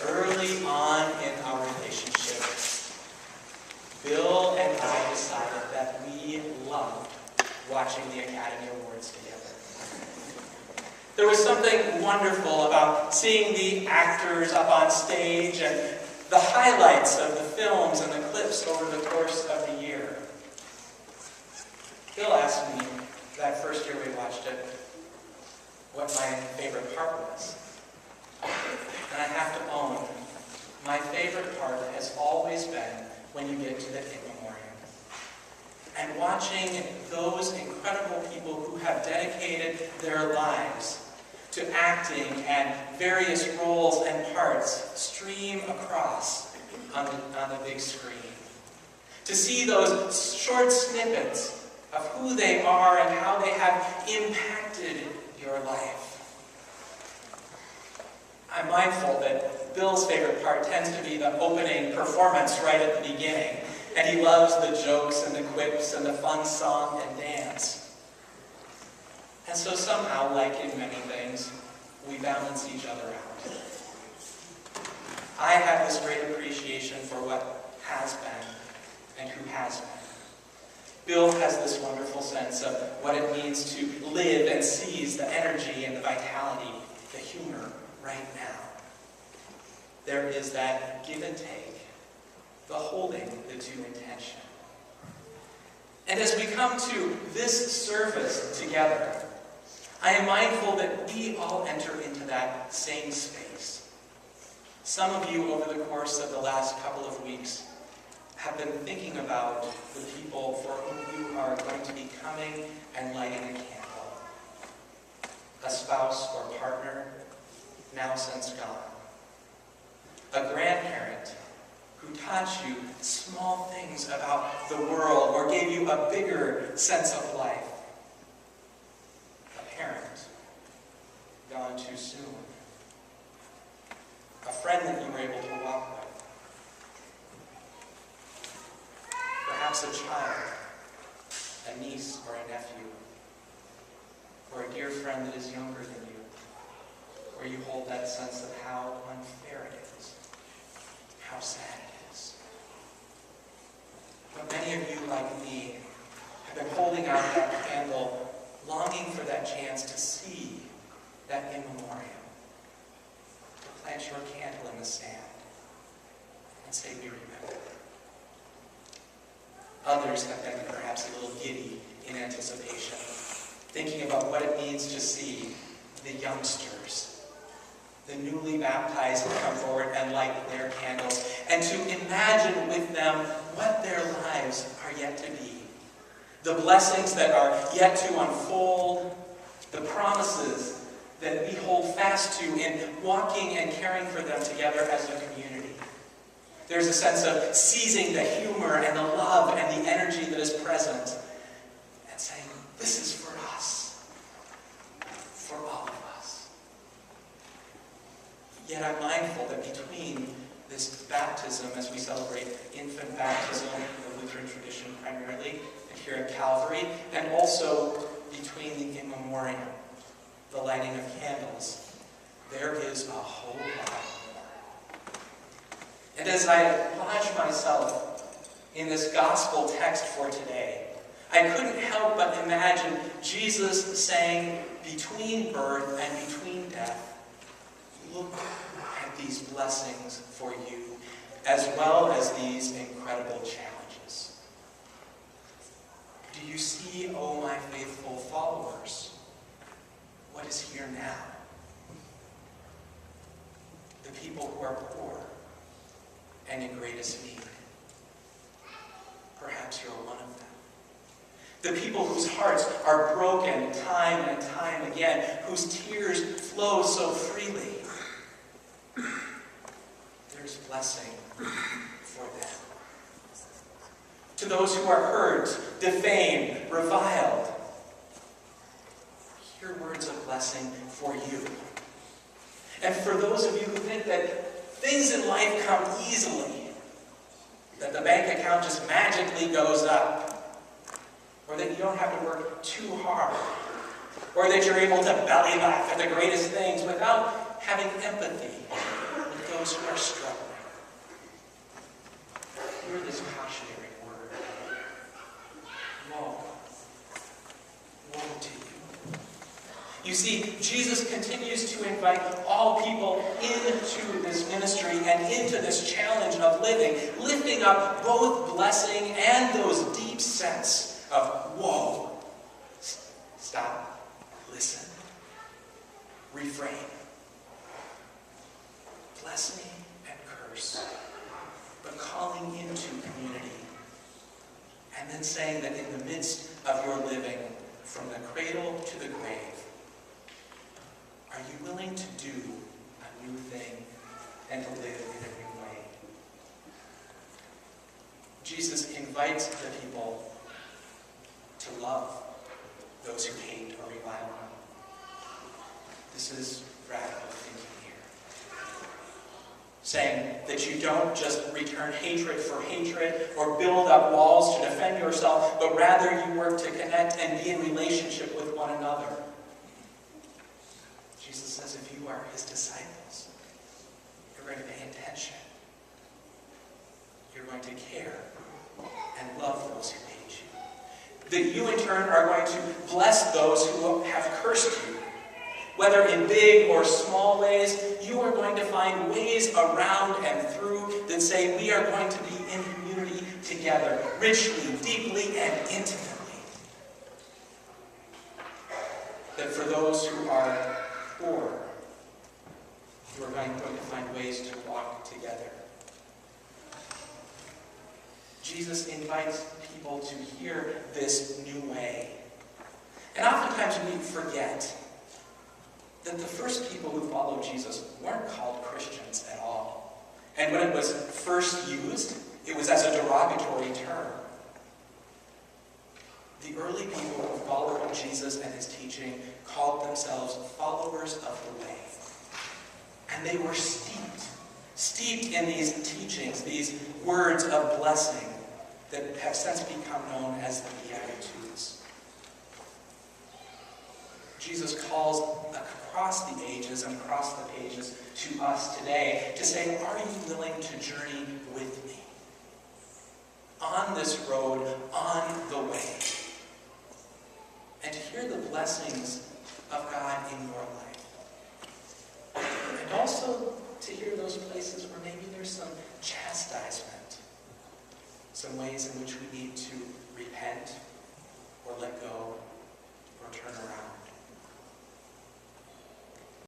Early on in our relationship, Bill and I decided that we loved watching the Academy Awards together. There was something wonderful about seeing the actors up on stage and the highlights of the films and the clips over the course of the year. Bill asked me that first year we watched it what my favorite part was. And I have to own, my favorite part has always been when you get to the in memoriam. And watching those incredible people who have dedicated their lives to acting and various roles and parts stream across on the big screen. To see those short snippets of who they are and how they have impacted your life. I'm mindful that Bill's favorite part tends to be the opening performance right at the beginning, and he loves the jokes and the quips and the fun song and dance. And so somehow, like in many things, we balance each other out. I have this great appreciation for what has been and who has been. Bill has this wonderful sense of what it means to live and seize the energy and the vitality, the humor right now. There is that give and take, the holding the two in tension. And as we come to this service together, I am mindful that we all enter into that same space. Some of you over the course of the last couple of weeks have been thinking about the people for whom you are going to be coming and lighting a candle. A spouse or partner, now since gone. A grandparent who taught you small things about the world or gave you a bigger sense of life. A parent gone too soon. A friend that you were able to walk with. Perhaps a child, a niece or a nephew, or a dear friend that is younger than you, where you hold that sense of how unfair it is, how sad it is. But many of you, like me, have been holding out that candle, longing for that chance to see that in memoriam, to plant your candle in the sand and say, we remember. Others have been perhaps a little giddy in anticipation, thinking about what it means to see the youngsters, the newly baptized, come forward and light their candles, and to imagine with them what their lives are yet to be, the blessings that are yet to unfold, the promises that we hold fast to in walking and caring for them together as a community. There's a sense of seizing the humor and the love and the energy that is present and saying, this is for us, for all of us. Yet I'm mindful that between this baptism, as we celebrate infant baptism in the Lutheran tradition primarily, and here at Calvary, and also between the in memoriam, the lighting of candles, there is a whole lot more. And as I lodge myself in this gospel text for today, I couldn't help but imagine Jesus saying, between birth and between death, look at these blessings for you, as well as these incredible challenges. Do you see, oh my faithful followers, what is here now? The people who are poor and in greatest need. Perhaps you're one of them. The people whose hearts are broken time and time again, whose tears flow so freely. There's blessing for them. To those who are hurt, defamed, reviled, hear words of blessing for you. And for those of you who think that things in life come easily, that the bank account just magically goes up, or that you don't have to work too hard, or that you're able to belly laugh at the greatest things without having empathy with those who are struggling. Hear this cautionary word. Woe. Woe to you. You see, Jesus continues to invite all people into this ministry and into this challenge of living, lifting up both blessing and those deep sense of woe. Stop. Listen. Refrain. Blessing and curse, but calling into community. And then saying that in the midst of your living, from the cradle to the grave, are you willing to do a new thing and to live in a new way? Jesus invites the people to love those who hate or revile them. This is radical thinking here. Saying that you don't just return hatred for hatred or build up walls to defend yourself, but rather you work to connect and be in relationship with one another. Jesus says if you are his disciples, you're going to pay attention. You're going to care and love those who hate you. That you in turn are going to bless those who have cursed you. Whether in big or small ways, you are going to find ways around and through that say we are going to be in community together, richly, deeply, and intimately. That for those who are poor, you are going to find ways to walk together. Jesus invites people to hear this new way. And oftentimes we forget that the first people who followed Jesus weren't called Christians at all. And when it was first used, it was as a derogatory term. The early people who followed Jesus and his teaching called themselves followers of the way. And they were steeped in these teachings, these words of blessing that have since become known as the Beatitudes. Jesus calls across the ages and across the pages to us today to say, are you willing to journey with me on this road, on the way, and to hear the blessings of God in your life?